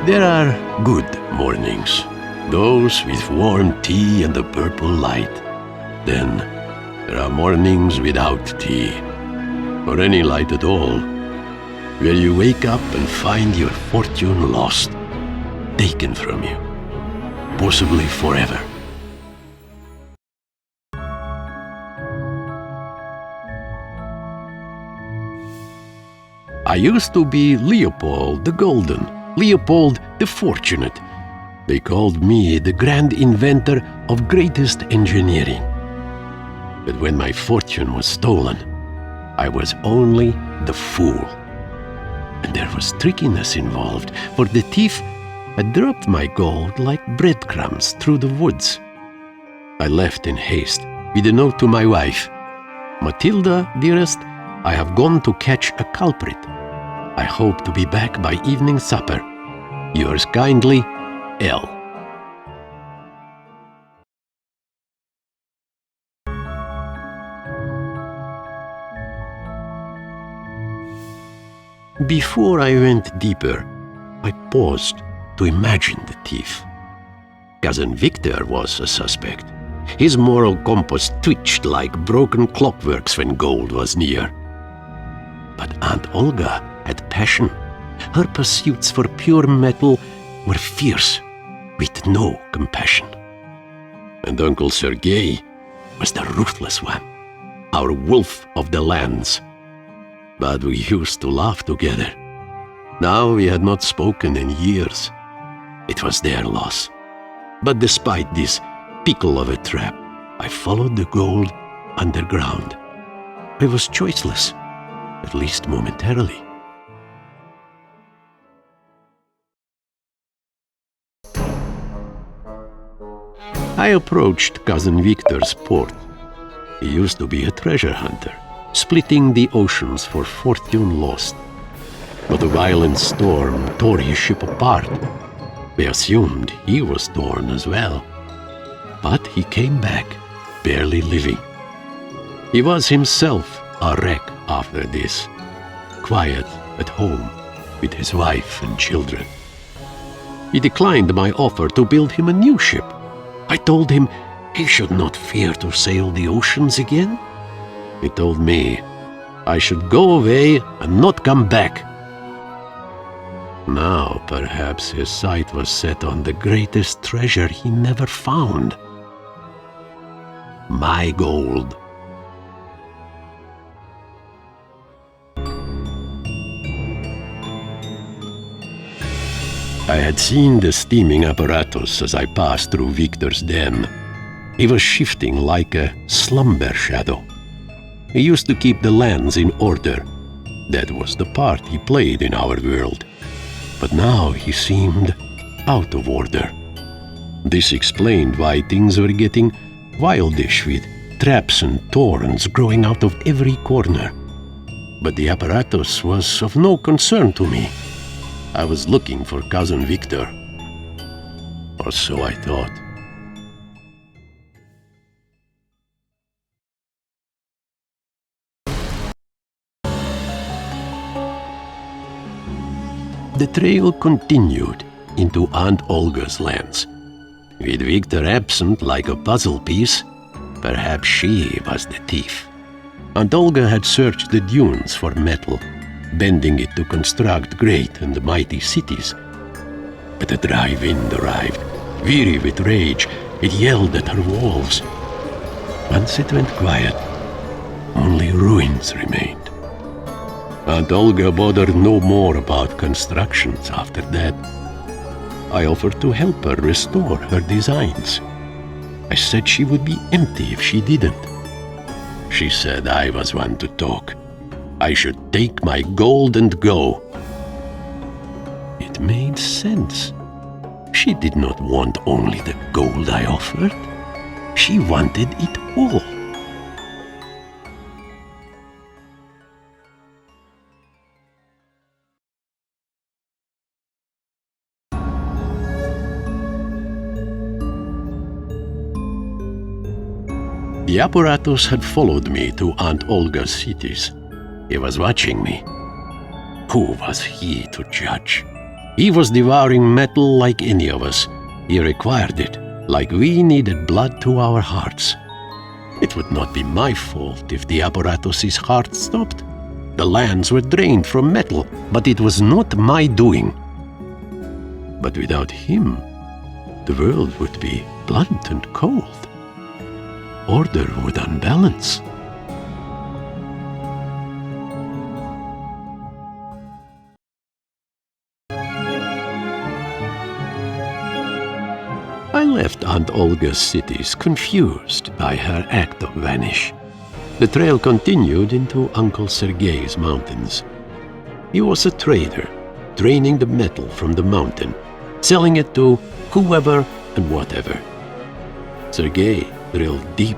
There are good mornings, those with warm tea and the purple light. Then there are mornings without tea, or any light at all, where you wake up and find your fortune lost, taken from you, possibly forever. I used to be Leopold the Golden, Leopold the Fortunate. They called me the grand inventor of greatest engineering. But when my fortune was stolen, I was only the fool. And there was trickiness involved, for the thief had dropped my gold like breadcrumbs through the woods. I left in haste with a note to my wife. "Matilda, dearest, I have gone to catch a culprit. I hope to be back by evening supper. Yours kindly, L." Before I went deeper, I paused to imagine the thief. Cousin Victor was a suspect. His moral compass twitched like broken clockworks when gold was near. But Aunt Olga had passion. Her pursuits for pure metal were fierce, with no compassion. And Uncle Sergei was the ruthless one, our wolf of the lands. But we used to laugh together. Now we had not spoken in years. It was their loss. But despite this pickle of a trap, I followed the gold underground. I was choiceless, at least momentarily. I approached Cousin Victor's port. He used to be a treasure hunter, splitting the oceans for fortune lost. But a violent storm tore his ship apart. We assumed he was torn as well. But he came back, barely living. He was himself a wreck after this, quiet at home with his wife and children. He declined my offer to build him a new ship. I told him he should not fear to sail the oceans again. He told me I should go away and not come back. Now perhaps his sight was set on the greatest treasure he never found. My gold. I had seen the steaming apparatus as I passed through Victor's den. He was shifting like a slumber shadow. He used to keep the lands in order. That was the part he played in our world. But now he seemed out of order. This explained why things were getting wildish, with traps and thorns growing out of every corner. But the apparatus was of no concern to me. I was looking for Cousin Victor. Or so I thought. The trail continued into Aunt Olga's lands. With Victor absent like a puzzle piece, perhaps she was the thief. Aunt Olga had searched the dunes for metal, bending it to construct great and mighty cities. But a dry wind arrived. Weary with rage, it yelled at her walls. Once it went quiet, only ruins remained. Aunt Olga bothered no more about constructions after that. I offered to help her restore her designs. I said she would be empty if she didn't. She said I was one to talk. I should take my gold and go. It made sense. She did not want only the gold I offered. She wanted it all. The apparatus had followed me to Aunt Olga's cities. He was watching me. Who was he to judge? He was devouring metal like any of us. He required it, like we needed blood to our hearts. It would not be my fault if the apparatus's heart stopped. The lands were drained from metal, but it was not my doing. But without him, the world would be blunt and cold. Order would unbalance. I left Aunt Olga's cities confused by her act of vanish. The trail continued into Uncle Sergei's mountains. He was a trader, draining the metal from the mountain, selling it to whoever and whatever. Sergei drilled deep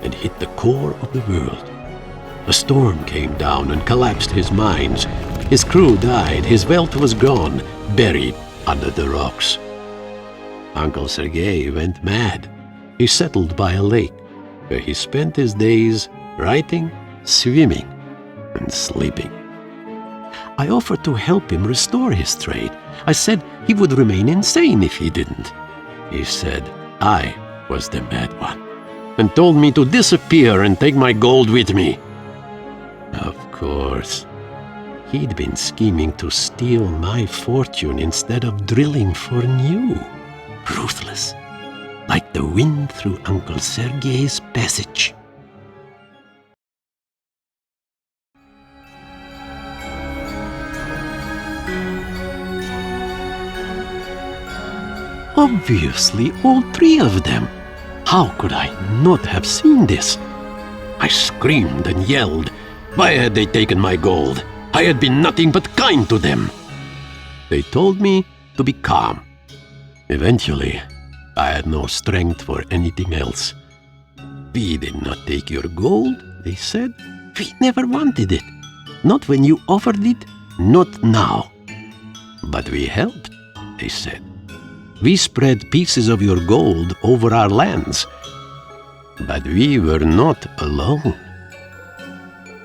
and hit the core of the world. A storm came down and collapsed his mines. His crew died, his wealth was gone, buried under the rocks. Uncle Sergei went mad. He settled by a lake, where he spent his days writing, swimming, and sleeping. I offered to help him restore his trade. I said he would remain insane if he didn't. He said I was the mad one, and told me to disappear and take my gold with me. Of course, he'd been scheming to steal my fortune instead of drilling for new. Ruthless, like the wind through Uncle Sergei's passage. Obviously, all three of them. How could I not have seen this? I screamed and yelled. Why had they taken my gold? I had been nothing but kind to them. They told me to be calm. Eventually, I had no strength for anything else. We did not take your gold, they said. We never wanted it. Not when you offered it, not now. But we helped, they said. We spread pieces of your gold over our lands. But we were not alone.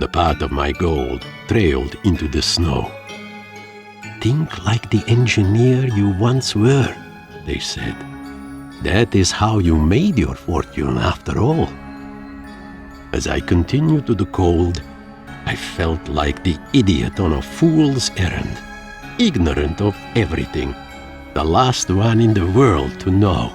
The path of my gold trailed into the snow. Think like the engineer you once were, they said. That is how you made your fortune after all. As I continued to the cold, I felt like the idiot on a fool's errand, ignorant of everything, the last one in the world to know.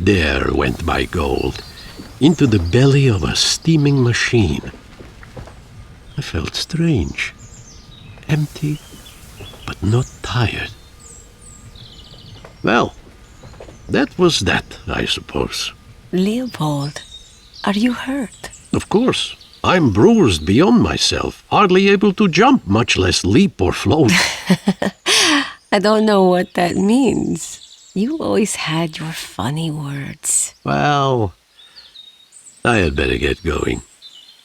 There went my gold, into the belly of a steaming machine. I felt strange, empty, but not tired. Well, that was that, I suppose. Leopold, are you hurt? Of course. I'm bruised beyond myself, hardly able to jump, much less leap or float. I don't know what that means. You always had your funny words. Well, I had better get going.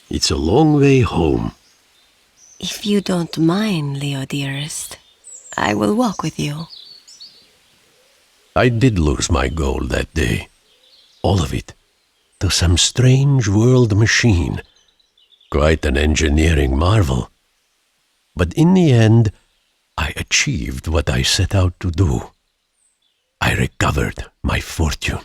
It's a long way home. If you don't mind, Leo dearest, I will walk with you. I did lose my gold that day. All of it. To some strange world machine. Quite an engineering marvel. But in the end, I achieved what I set out to do. I recovered my fortune.